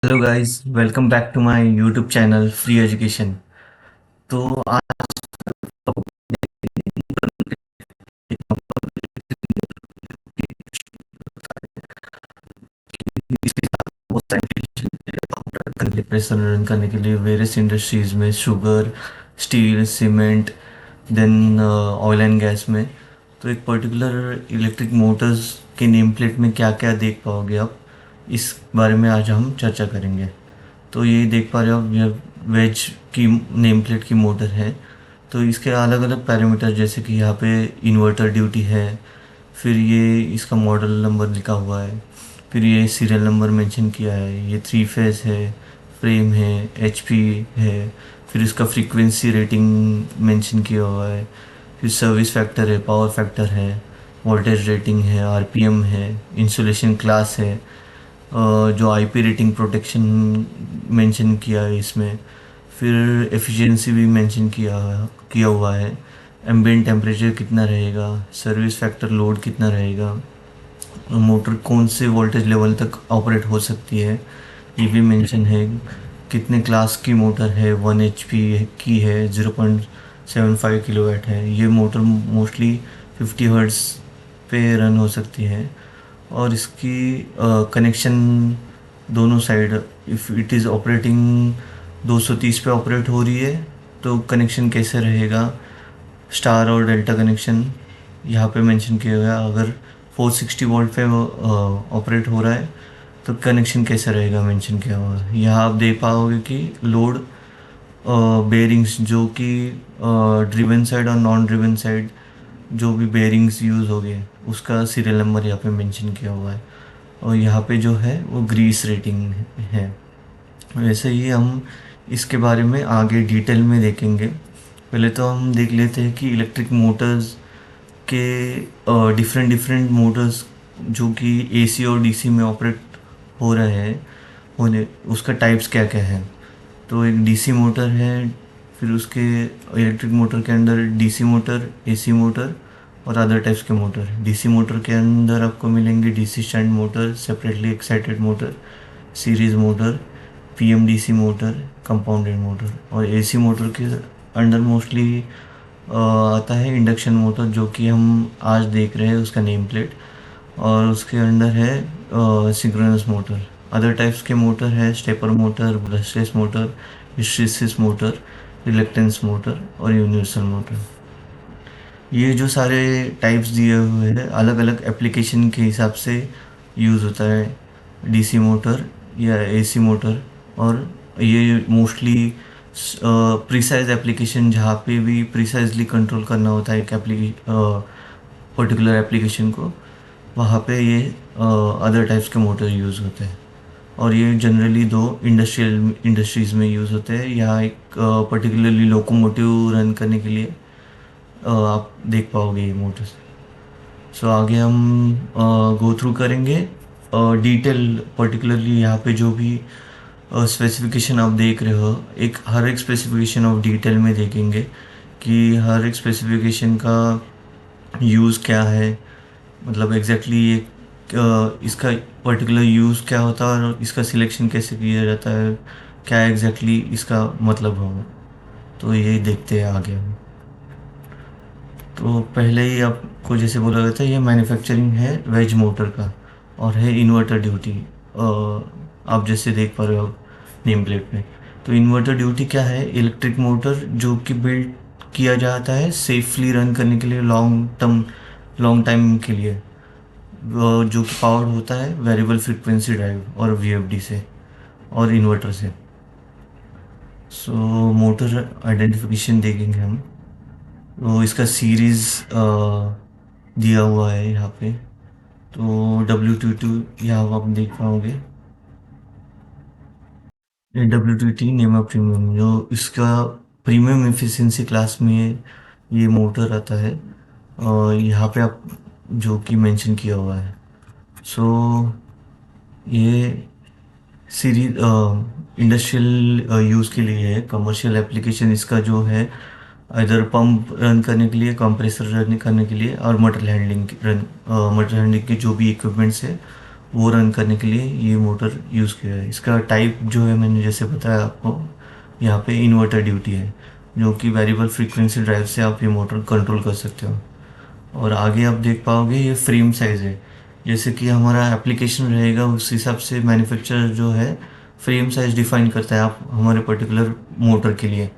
Hello guys, welcome back to my YouTube channel free education. तो आज pressure run करने के लिए वेरियस इंडस्ट्रीज में sugar, steel, cement, then oil and gas में। तो एक पर्टिकुलर इलेक्ट्रिक मोटर्स के नेम प्लेट में क्या क्या देख पाओगे आप, इस बारे में आज हम चर्चा करेंगे। तो ये देख पा रहे हो आप, ये वेज की नेम प्लेट की मोटर है। तो इसके अलग अलग पैरामीटर, जैसे कि यहाँ पे इन्वर्टर ड्यूटी है, फिर ये इसका मॉडल नंबर लिखा हुआ है, फिर ये सीरियल नंबर मेंशन किया है, ये थ्री फेज है, फ्रेम है, एचपी है, फिर इसका फ्रीक्वेंसी रेटिंग मेंशन किया हुआ है, फिर सर्विस फैक्टर है, पावर फैक्टर है, वोल्टेज रेटिंग है, आरपीएम है, इंसुलेशन क्लास है, जो आईपी रेटिंग प्रोटेक्शन मेंशन किया है इसमें, फिर एफिशिएंसी भी मेंशन किया हुआ है, एम्बिएंट टेम्परेचर कितना रहेगा, सर्विस फैक्टर लोड कितना रहेगा, मोटर कौन से वोल्टेज लेवल तक ऑपरेट हो सकती है, ये भी मेंशन है, कितने क्लास की मोटर है, 1 HP की है, 0.75 किलोवाट है, ये मोटर मोस्टली 50 हर्ट्ज पे रन हो सकती है। और इसकी कनेक्शन दोनों side, if it is operating 230 पे ऑपरेट हो रही है तो कनेक्शन कैसे रहेगा, स्टार और डेल्टा कनेक्शन यहाँ पे मेंशन किया गया। अगर 460 वोल्ट पे ऑपरेट हो रहा है तो कनेक्शन कैसे रहेगा मेंशन किया हुआ है। यहाँ आप देख पाओगे कि लोड बेरिंग्स, जो कि ड्रिवन साइड और नॉन ड्रिवन साइड जो भी बेरिंग्स यूज़ हो गए, उसका सीरियल नंबर यहाँ पे मेंशन किया हुआ है। और यहाँ पे जो है वो ग्रीस रेटिंग है। वैसे ही हम इसके बारे में आगे डिटेल में देखेंगे। पहले तो हम देख लेते हैं कि इलेक्ट्रिक मोटर्स के डिफरेंट डिफरेंट मोटर्स जो कि एसी और डीसी में ऑपरेट हो रहे हैं, होने उसका टाइप्स क्या क्या है। तो एक डीसी मोटर है, फिर उसके इलेक्ट्रिक मोटर के अंदर डीसी मोटर, एसी मोटर और अदर टाइप्स के मोटर। डीसी मोटर के अंदर आपको मिलेंगे DC shunt motor, separately excited motor, series motor, PMDC motor, compounded motor. और एसी मोटर के अंडर मोस्टली आता है इंडक्शन मोटर, जो कि हम आज देख रहे हैं उसका नेम प्लेट। और उसके अंदर है सिंक्रोनस मोटर। अदर टाइप्स के मोटर है stepper motor, brushless motor, hysteresis motor, reluctance motor और यूनिवर्सल मोटर। ये जो सारे टाइप्स दिए हुए हैं अलग अलग एप्लीकेशन के हिसाब से यूज़ होता है, डीसी मोटर या एसी मोटर। और ये मोस्टली प्रिसाइज एप्लीकेशन, जहाँ पे भी प्रिसाइजली कंट्रोल करना होता है एक पर्टिकुलर एप्लीकेशन को, वहाँ पे ये अदर टाइप्स के मोटर यूज़ होते हैं। और ये जनरली दो इंडस्ट्रीज़ में यूज़ होते हैं। यहाँ एक पर्टिकुलरली लोकोमोटिव रन करने के लिए आप देख पाओगे ये मोटर्स। सो आगे हम गो थ्रू करेंगे डिटेल, पर्टिकुलरली यहाँ पे जो भी स्पेसिफिकेशन आप देख रहे हो, एक हर एक स्पेसिफिकेशन ऑफ डिटेल में देखेंगे कि हर एक स्पेसिफिकेशन का यूज़ क्या है, मतलब एग्जैक्टली ये इसका पर्टिकुलर यूज़ क्या होता है और इसका सिलेक्शन कैसे किया जाता है, क्या एग्जैक्टली इसका मतलब होगा। तो ये देखते हैं आगे हम। तो पहले ही आपको जैसे बोला गया था, ये मैन्युफैक्चरिंग है वेज मोटर का और है इन्वर्टर ड्यूटी। आप जैसे देख पा रहे हो नेम प्लेट पे। तो इन्वर्टर ड्यूटी क्या है, इलेक्ट्रिक मोटर जो कि बिल्ड किया जाता है सेफली रन करने के लिए, लॉन्ग टाइम के लिए, जो कि पावर्ड होता है वेरिएबल फ्रीक्वेंसी ड्राइव और वीएफडी से और इन्वर्टर से। सो मोटर आइडेंटिफिकेशन देखेंगे हम। तो इसका सीरीज़ दिया हुआ है यहाँ पे। तो W22 यहाँ आप देख पाओगे, W20 नेमा प्रीमियम, जो इसका प्रीमियम एफिशिएंसी क्लास में ये मोटर आता है। और यहाँ पे आप जो कि मेंशन किया हुआ है। सो ये सीरीज इंडस्ट्रियल यूज़ के लिए है। कमर्शियल एप्लीकेशन इसका जो है, इधर पंप रन करने के लिए, कंप्रेसर रन करने के लिए, और मटेरियल हैंडलिंग के जो भी इक्विपमेंट्स है वो रन करने के लिए ये मोटर यूज़ किया है। इसका टाइप जो है मैंने जैसे बताया आपको, यहाँ पे इन्वर्टर ड्यूटी है, जो कि वेरिएबल फ्रीक्वेंसी ड्राइव से आप ये मोटर कंट्रोल कर सकते हो। और आगे आप देख पाओगे ये फ्रेम साइज़ है। जैसे कि हमारा एप्लीकेशन रहेगा उस हिसाब से मैन्युफैक्चरर जो है फ्रेम साइज़ डिफाइन करता है आप हमारे पर्टिकुलर मोटर के लिए।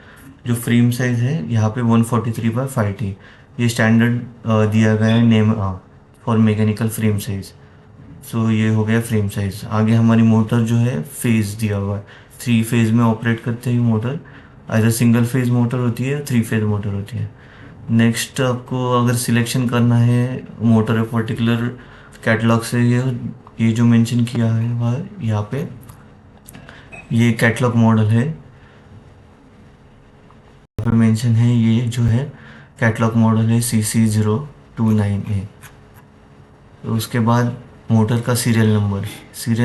जो फ्रेम साइज़ है यहाँ पे 143/5T, ये स्टैंडर्ड दिया गया है name for mechanical frame size. So ये हो गया फ्रेम साइज़। आगे हमारी मोटर जो है फेज़ दिया हुआ है, 3 फेज़ में ऑपरेट करते हैं motor. Either single phase motor होती है, 3 फेज़ मोटर होती है। नेक्स्ट आपको अगर सिलेक्शन करना है मोटर पर्टिकुलर कैटलॉग से, ये जो मेंशन किया है वह यहाँ पे ये कैटलॉग मॉडल है, यहाँ पे मेंशन है। ये जो है कैटलॉग मॉडल है CC029A। तो उसके बाद मोटर का सीरियल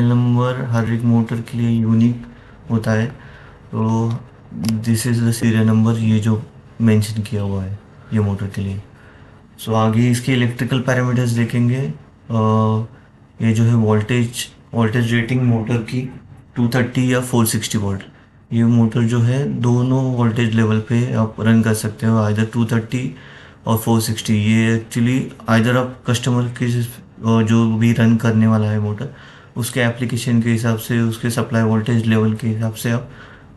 नंबर हर एक मोटर के लिए यूनिक होता है। तो this is the serial number, ये जो मेंशन किया हुआ है ये मोटर के लिए। सो आगे इसके इलेक्ट्रिकल पैरामीटर्स देखेंगे। ये जो है वोल्टेज रेटिंग मोटर की 230 या 460 वोल्ट। ये मोटर जो है दोनों वोल्टेज लेवल पे आप रन कर सकते हो, आइदर 230 और 460। ये एक्चुअली आइदर आप कस्टमर के जो भी रन करने वाला है मोटर, उसके एप्लीकेशन के हिसाब से, उसके सप्लाई वोल्टेज लेवल के हिसाब से आप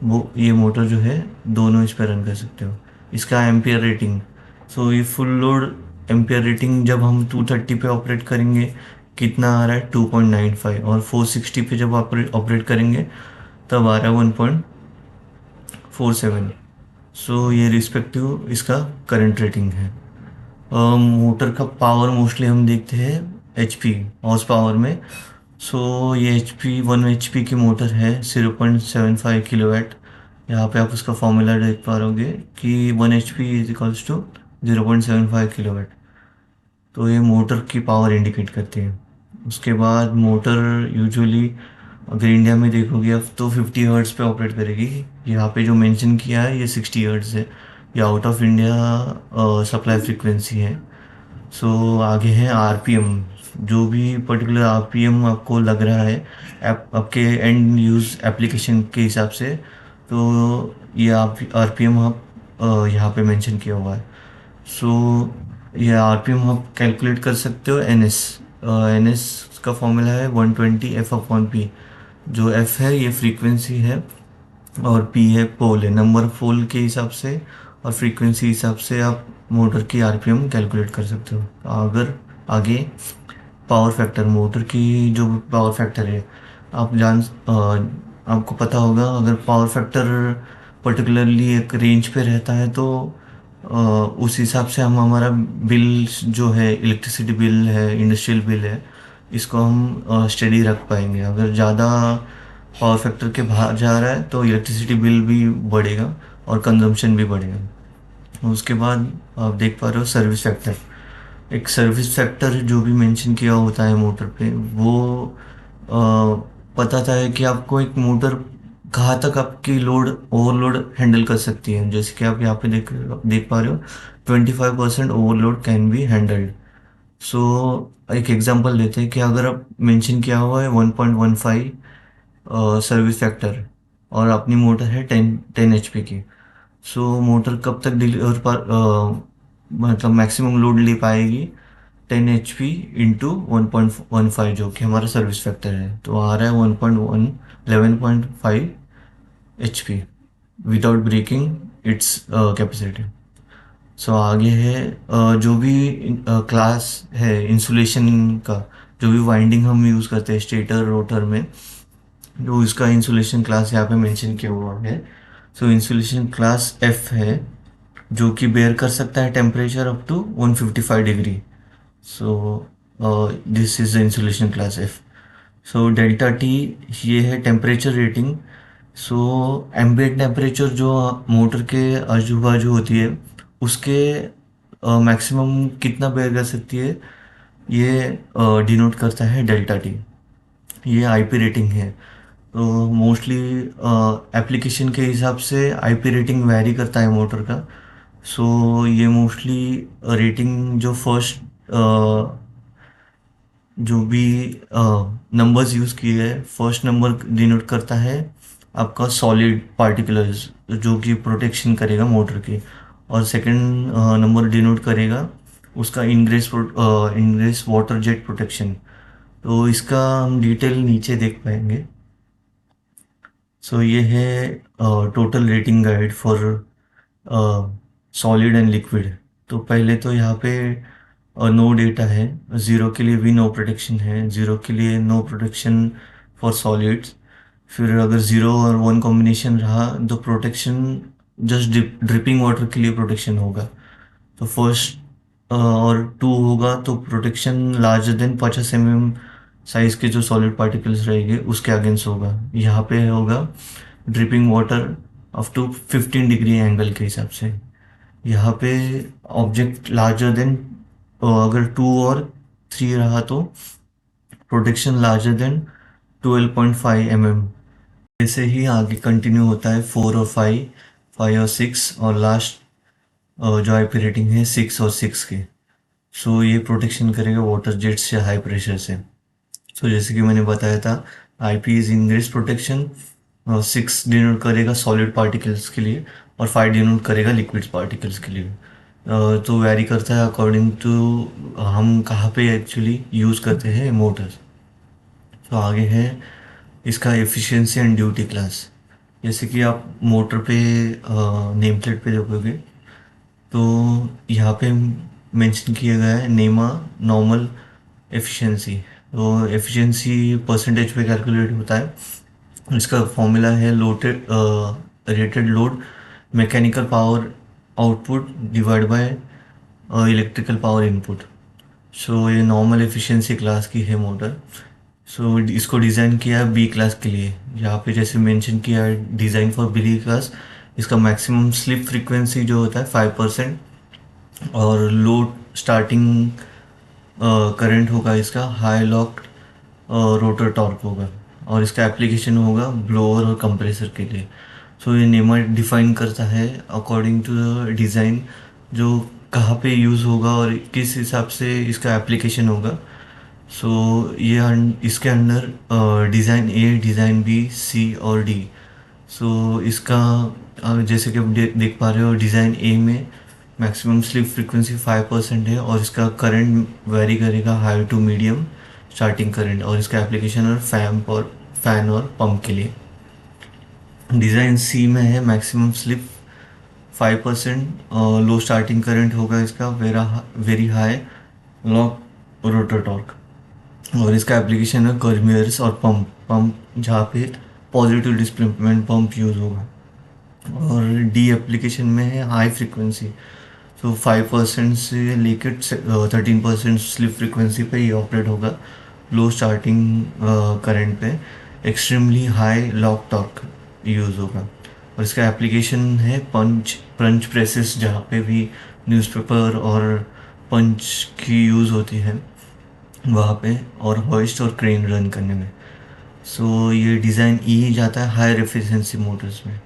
वो ये मोटर जो है दोनों इस पर रन कर सकते हो। इसका एम्पियर रेटिंग, सो ये फुल लोड एम्पियर रेटिंग जब हम 230 पे ऑपरेट करेंगे कितना आ रहा है 2.95, और 460 पे जब ऑपरेट करेंगे तब आ रहा है 1.47। सो ये रिस्पेक्टिव इसका करंट रेटिंग है। मोटर का पावर मोस्टली हम देखते हैं HP हॉर्स पावर में। सो ये HP 1 HP की मोटर है, 0.75 किलोवाट। यहाँ पे आप उसका फॉर्मूला देख पा रहोगे कि 1 HP is equals to 0.75 kilowatt. तो ये मोटर की पावर इंडिकेट करती है। उसके बाद मोटर यूजुअली अगर इंडिया में देखोगे अब तो 50 हर्ट्ज़ पे ऑपरेट करेगी। यहाँ पे जो मेंशन किया है ये 60 हर्ट्ज़ है, ये out of India supply frequency है। सो आगे है RPM। जो भी पर्टिकुलर RPM आपको लग रहा है आपके एंड यूज़ एप्लीकेशन के हिसाब से, तो ये आप RPM आप यहाँ पे मेंशन किया हुआ है। सो ये RPM आप कैलकुलेट कर सकते हो NS का फॉर्मूला है 120F/P। जो F है ये फ्रीक्वेंसी है और P है पोल है, नंबर ऑफ पोल के हिसाब से और फ्रीक्वेंसी हिसाब से आप मोटर की RPM कैलकुलेट कर सकते हो। अगर आगे पावर फैक्टर, मोटर की जो पावर फैक्टर है आपको पता होगा। अगर पावर फैक्टर पर्टिकुलरली एक रेंज पे रहता है तो उस हिसाब से हम हमारा बिल जो है, इलेक्ट्रिसिटी बिल है, इंडस्ट्रियल बिल है, इसको हम स्टेडी रख पाएंगे। अगर ज़्यादा पावर फैक्टर के बाहर जा रहा है तो इलेक्ट्रिसिटी बिल भी बढ़ेगा और कंजम्पशन भी बढ़ेगा। उसके बाद आप देख पा रहे हो सर्विस फैक्टर। एक सर्विस फैक्टर जो भी मेंशन किया होता है मोटर पे, वो बताता है कि आपको एक मोटर कहाँ तक आपकी लोड ओवरलोड हैंडल कर सकती है। जैसे कि आप यहाँ पे देख पा रहे हो 25% ओवरलोड कैन बी हैंडल्ड। सो एक एग्जांपल लेते हैं कि अगर आप मेंशन किया हुआ है 1.15 सर्विस फैक्टर और अपनी मोटर है 10 HP की। सो मोटर कब तक डिलीवर पर मतलब मैक्सिमम लोड ले पाएगी 10 HP इंटू 1.15, जो कि हमारा सर्विस फैक्टर है। तो आ रहा है 11.5 HP without breaking its capacity. So आगे है जो भी क्लास है इंसुलेशन का, जो भी वाइंडिंग हम यूज़ करते हैं स्टेटर रोटर में, जो इसका इंसुलेशन क्लास यहाँ पे मेंशन किया हुआ है। सो इंसुलेशन क्लास F है, जो कि बेयर कर सकता है temperature up to 155 degree. So this is the insulation class F। So delta T ये है temperature rating. So ambient temperature जो मोटर के आजू बाजू होती है उसके मैक्सिमम कितना बेयर कर सकती है, ये डिनोट करता है डेल्टा T। ये IP रेटिंग है। तो मोस्टली एप्लीकेशन के हिसाब से IP रेटिंग वैरी करता है मोटर का। सो ये मोस्टली रेटिंग जो फर्स्ट जो भी नंबर्स यूज़ किए हैं, फर्स्ट नंबर डिनोट करता है आपका सॉलिड पार्टिकुलर्स जो कि प्रोटेक्शन करेगा मोटर की, और सेकंड नंबर डिनोट करेगा उसका इनग्रेस वाटर जेट प्रोटेक्शन। तो इसका हम डिटेल नीचे देख पाएंगे। सो ये है total rating guide for solid and liquid. तो पहले तो यहाँ पे नो डेटा है, ज़ीरो के लिए भी नो प्रोटेक्शन है, ज़ीरो के लिए नो प्रोटेक्शन फॉर सॉलिड्स। फिर अगर ज़ीरो और वन कॉम्बिनेशन रहा तो प्रोटेक्शन जस्ट ड्रिपिंग वाटर के लिए प्रोटेक्शन होगा। तो फर्स्ट और टू होगा तो protection larger than 50 mm size के जो सॉलिड पार्टिकल्स रहेंगे उसके अगेंस्ट होगा। यहाँ पे होगा dripping water up to 15 degree angle के हिसाब से। यहाँ पे ऑब्जेक्ट लार्जर देन, अगर टू और थ्री रहा तो प्रोटेक्शन लार्जर देन 12.5 mm। जैसे ही आगे कंटिन्यू होता है फोर और फाइव, फाइव और सिक्स, और लास्ट जो आईपी रेटिंग है सिक्स और सिक्स के। सो ये प्रोटेक्शन करेगा वाटर जेट से हाई प्रेशर से। सो जैसे कि मैंने बताया था, IP is ingress protection, six denote करेगा सॉलिड पार्टिकल्स के लिए और फाइव डिनोट करेगा लिक्विड पार्टिकल्स के लिए। तो वैरी करता है अकॉर्डिंग टू हम कहाँ पे एक्चुअली यूज़ करते हैं मोटर्स। तो आगे है इसका एफिशिएंसी एंड ड्यूटी क्लास। जैसे कि आप मोटर पे नेम प्लेट पे देखोगे तो यहाँ पे मेंशन किया गया है नेमा नॉर्मल एफिशिएंसी। तो एफिशिएंसी परसेंटेज पे कैलकुलेट होता है। इसका फॉर्मूला है loaded rated load mechanical power output divide by electrical power input. So ये नॉर्मल एफिशिएंसी क्लास की है मोटर। सो इसको डिज़ाइन किया है बी क्लास के लिए। यहाँ पे जैसे मेंशन किया है डिज़ाइन फॉर बी क्लास। इसका मैक्सिमम स्लिप फ्रीक्वेंसी जो होता है 5%, और लोड स्टार्टिंग करंट होगा इसका हाई लॉक रोटर टॉर्क होगा, और इसका एप्लीकेशन होगा ब्लोअर और कंप्रेसर के लिए। सो ये नेमा डिफाइन करता है अकॉर्डिंग टू द डिज़ाइन जो कहाँ पे यूज़ होगा और किस हिसाब से इसका एप्लीकेशन होगा। सो ये इसके अंडर डिज़ाइन ए, डिज़ाइन बी, सी और डी। सो इसका जैसे कि आप देख पा रहे हो, डिज़ाइन ए में मैक्सिमम स्लिप फ्रीक्वेंसी 5% है, और इसका करंट वेरी करेगा high to medium starting current, और इसका एप्लीकेशन और फैन और पंप के लिए। डिज़ाइन सी में है मैक्सिमम स्लिप 5%, लो स्टार्टिंग करंट होगा इसका, very high lock rotor torque, और इसका एप्लीकेशन है कर्मियर्स और पंप जहाँ पे पॉजिटिव डिस्प्लेसमेंट पंप यूज़ होगा। और डी एप्लीकेशन में है हाई फ्रीक्वेंसी। तो 5% से लेकर 13% स्लिप फ्रीक्वेंसी पे ये ऑपरेट होगा, लो स्टार्टिंग करंट पे extremely high lock torque use होगा। और इसका एप्लीकेशन है पंच प्रेसेस, जहाँ पे भी न्यूज़पेपर और पंच की यूज़ होती है वहाँ पे, और होइस्ट और क्रेन रन करने में। सो ये डिज़ाइन ई जाता है हायर एफिशिएंसी मोटर्स में।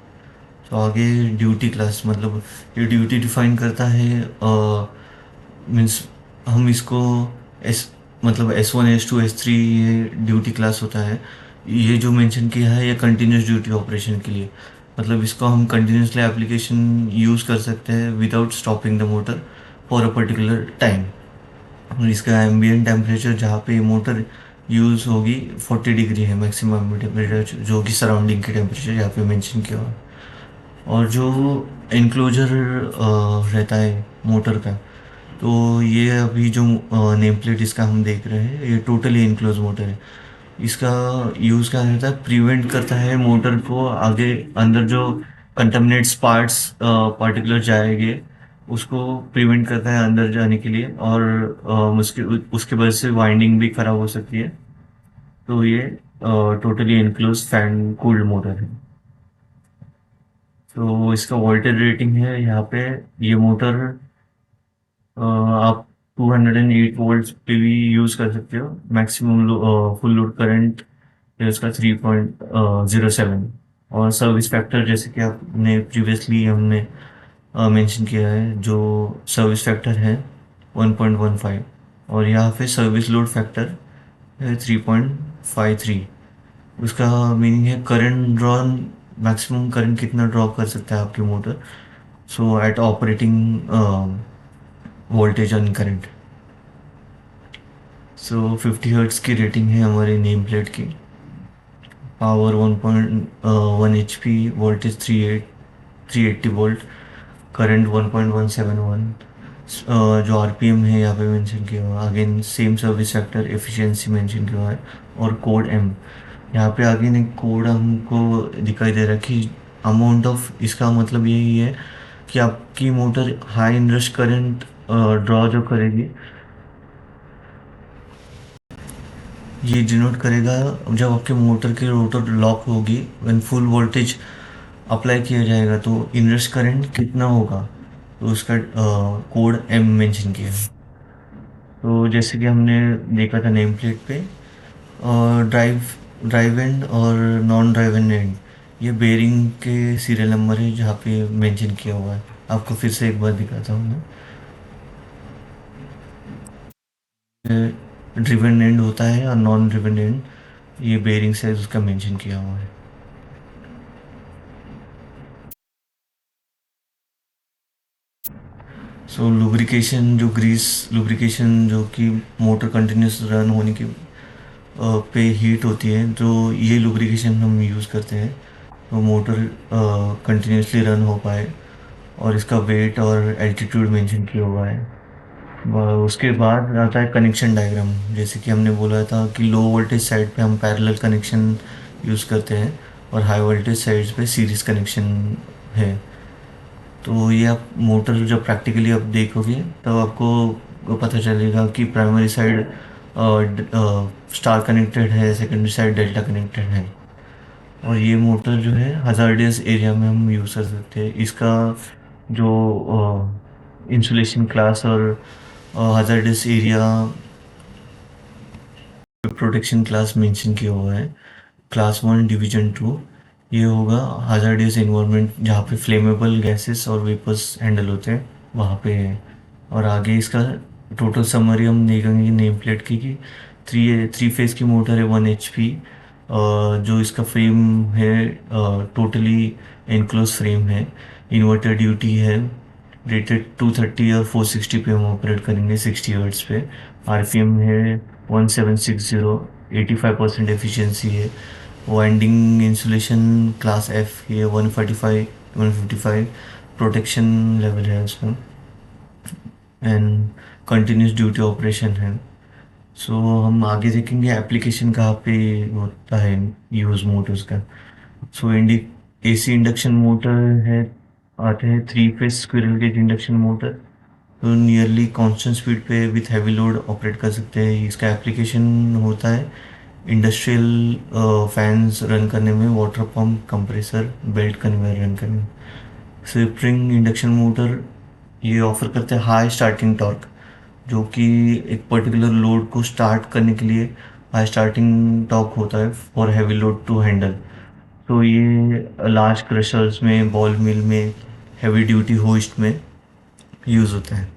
तो आगे ड्यूटी क्लास, मतलब ये ड्यूटी डिफाइन करता है, मीन्स हम इसको एस मतलब S1 S2 S3 ये ड्यूटी क्लास होता है। ये जो मेंशन किया है ये कंटिन्यूस ड्यूटी ऑपरेशन के लिए, मतलब इसको हम कंटिन्यूसली एप्लीकेशन यूज़ कर सकते हैं without stopping the motor for a particular time. और इसका एम्बियंट टेम्परेचर जहाँ पे मोटर यूज़ होगी 40 डिग्री है मैक्सिमम टेम्परेचर, जो कि सराउंडिंग के टेम्परेचर यहाँ पे मेंशन किया हुआ है। और जो इनक्लोजर रहता है मोटर का, तो ये अभी जो नेम प्लेट इसका हम देख रहे हैं ये टोटली इनक्लोज मोटर है। इसका यूज़ क्या रहता है, प्रिवेंट करता है मोटर को आगे अंदर जो कंटामिनेट्स पार्टिकुलर जाएंगे उसको प्रिवेंट करता है अंदर जाने के लिए, और उसके उसके वजह से वाइंडिंग भी खराब हो सकती है। तो ये totally enclose fan cooled motor है। तो इसका वोल्टेज रेटिंग है यहाँ पे, ये मोटर आप 208 वोल्ट पे भी यूज़ कर सकते हो। मैक्सिमम फुल लोड करंट है उसका 3.07। और सर्विस फैक्टर जैसे कि आपने प्रीवियसली हमने मेंशन किया है, जो सर्विस फैक्टर है 1.15। और यहाँ पे सर्विस लोड फैक्टर है 3.53। उसका मीनिंग है करंट ड्रॉ, मैक्सिमम करंट कितना ड्रॉ कर सकता है आपकी motor, so at operating voltage on current. So 50 hertz की रेटिंग है हमारी नेम प्लेट की। Power 1.1 HP, voltage 380 volt, current 1.171। जो आरपीएम है यहाँ पे मेंशन किया हुआ है, again same service factor efficiency mention किया हुआ है, और कोड एम। यहाँ पे आगे एक कोड हमको दिखाई दे रहा है कि अमाउंट ऑफ, इसका मतलब यही है कि आपकी motor high inrush current draw जो करेगी, ये डिनोट करेगा जब आपके मोटर की रोटर लॉक होगी, व्हेन फुल वोल्टेज अप्लाई किया जाएगा तो इनरश करंट कितना होगा, तो उसका कोड एम मेंशन किया है। तो जैसे कि हमने देखा था नेम प्लेट पे, ड्राइव ड्राइव एंड और नॉन ड्राइव एंड ये बेरिंग के सीरियल नंबर है जहाँ पे मेंशन किया हुआ है। आपको फिर से एक बार दिखाता हूँ मैं। ड्रिवन एंड होता है और नॉन ड्रिवन एंड, ये बेरिंग साइज उसका मेंशन किया हुआ है। सो लुब्रिकेशन, जो ग्रीस लुब्रिकेशन जो कि मोटर कंटिन्यूस रन होने की पे हीट होती है, तो ये लुब्रिकेशन हम यूज़ करते हैं तो मोटर कंटिन्यूसली रन हो पाए। और इसका वेट और एल्टीट्यूड मेंशन किया हुआ है। उसके बाद आता है कनेक्शन डायग्राम। जैसे कि हमने बोला था कि लो वोल्टेज साइड पे हम पैरेलल कनेक्शन यूज़ करते हैं और हाई वोल्टेज साइड्स पे सीरीज कनेक्शन है। तो ये आप मोटर जब प्रैक्टिकली आप देखोगे तब आपको पता चलेगा कि प्राइमरी साइड स्टार कनेक्टेड है, सेकेंडरी साइड डेल्टा कनेक्टेड है। और ये मोटर जो है हजार्डियस एरिया में हम यूज़ कर सकते हैं। इसका जो इंसुलेशन क्लास और hazardous area protection class mention किया हुआ है, क्लास 1 डिवीजन 2। ये होगा हजार्डियस एनवायरनमेंट जहाँ पे फ्लेमेबल गैसेस और वेपर्स हैंडल होते हैं, वहाँ पे है। और आगे इसका टोटल समरी हम देखेंगे नेम प्लेट की कि थ्री फेज की मोटर है 1 HP। जो इसका फ्रेम है टोटली एनक्लोज फ्रेम है, इन्वर्टर ड्यूटी है, रेटेड 230 और 460 पे हम ऑपरेट करेंगे 60 हर्ट्ज पे। आरपीएम है 1760, 85% एफिशिएंसी है। वाइंडिंग इंसुलेशन क्लास एफ ये 145 155 प्रोटेक्शन लेवल है उसमें, एंड कंटिन्यूस ड्यूटी ऑपरेशन है। सो हम आगे देखेंगे एप्लीकेशन कहाँ पे होता है यूज़ मोटर्स का। सो एसी इंडक्शन मोटर है, आते हैं 3 phase squirrel cage induction motor. तो नियरली कांस्टेंट स्पीड पे विथ हैवी लोड ऑपरेट कर सकते हैं। इसका एप्लीकेशन होता है इंडस्ट्रियल फैंस रन करने में, water pump, compressor, belt conveyor run करने में। स्प्रिंग इंडक्शन मोटर ये ऑफर करते हैं हाई स्टार्टिंग टॉर्क, जो कि एक पर्टिकुलर लोड को स्टार्ट करने के लिए हाई स्टार्टिंग टॉर्क होता है for heavy load to handle. तो ये लार्ज क्रशर्स में, बॉल मिल में, हैवी ड्यूटी होइस्ट में यूज़ होता है।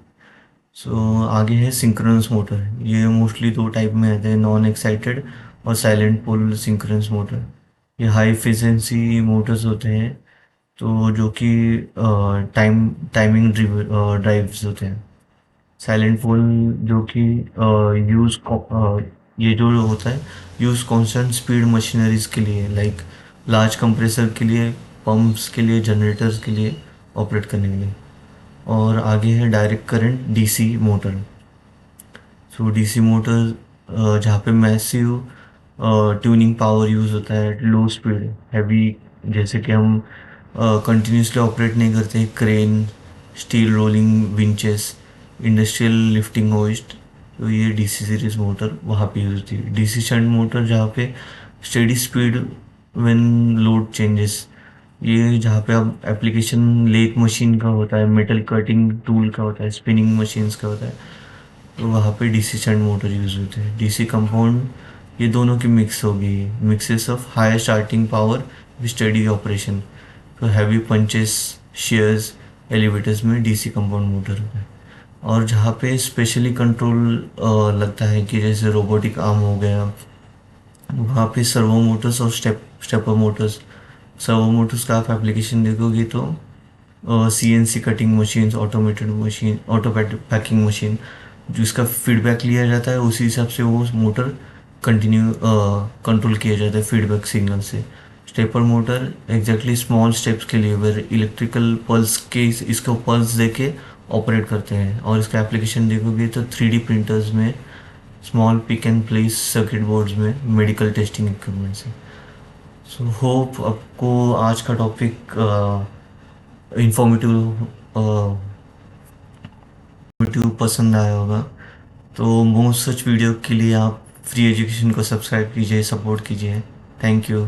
सो आगे है सिंक्रोनस मोटर। ये मोस्टली 2 टाइप में आते हैं, नॉन एक्साइटेड और साइलेंट पोल सिंक्रोनस मोटर। ये हाई एफिशिएंसी मोटर्स होते हैं, तो जो कि टाइमिंग ड्राइव्स होते हैं। साइलेंट पोल जो कि यूज़ ये जो होता है यूज़ कांस्टेंट स्पीड मशीनरीज के लिए, लाइक लार्ज कंप्रेसर के लिए, पंप्स के लिए, जनरेटर्स के लिए ऑपरेट करने के लिए। और आगे है डायरेक्ट करंट डीसी मोटर। सो डीसी मोटर जहाँ पे मैसिव ट्यूनिंग पावर यूज़ होता है, लो स्पीड हैवी, जैसे कि हम कंटिन्यूसली ऑपरेट नहीं करते, crane, steel rolling winches, industrial lifting hoist, तो ये डीसी सीरीज मोटर वहाँ पे यूज़ होती है। डीसी शंट मोटर जहाँ पे steady speed when load changes, ये जहाँ पे अब एप्लीकेशन लेथ मशीन का होता है, मेटल कटिंग टूल का होता है, स्पिनिंग मशीन्स का होता है, तो वहाँ पे डीसी शंट मोटर यूज़ होते हैं। डीसी कंपाउंड ये दोनों की मिक्स होगी, mixes of high starting power with steady operation. तो हैवी पंचेस, शेयर्स, एलिवेटर्स में डीसी कंपाउंड मोटर होता है। और जहाँ पे स्पेशली कंट्रोल लगता है कि जैसे रोबोटिक आर्म हो गया, वहाँ पे सर्वो मोटर्स और स्टेपर मोटर्स। सर्वो मोटर्स का आप एप्लीकेशन देखोगे तो CNC cutting machine, automated machine, auto packing machine, जिसका फीडबैक लिया जाता है उसी हिसाब से वो मोटर कंटिन्यू कंट्रोल किया जाता है फीडबैक सिग्नल से। Stepper motor exactly small steps के लिए वेर इलेक्ट्रिकल पल्स के इसको पल्स देके ऑपरेट करते हैं। और इसका एप्लीकेशन देखोगे तो 3D प्रिंटर्स में, small pick and place circuit boards में, मेडिकल टेस्टिंग इक्विपमेंट्स हैं। सो होप आपको आज का टॉपिक इंफॉर्मेटिव पसंद आया होगा। तो मोस्ट सच वीडियो के लिए आप फ्री एजुकेशन को सब्सक्राइब कीजिए, सपोर्ट कीजिए। Thank you.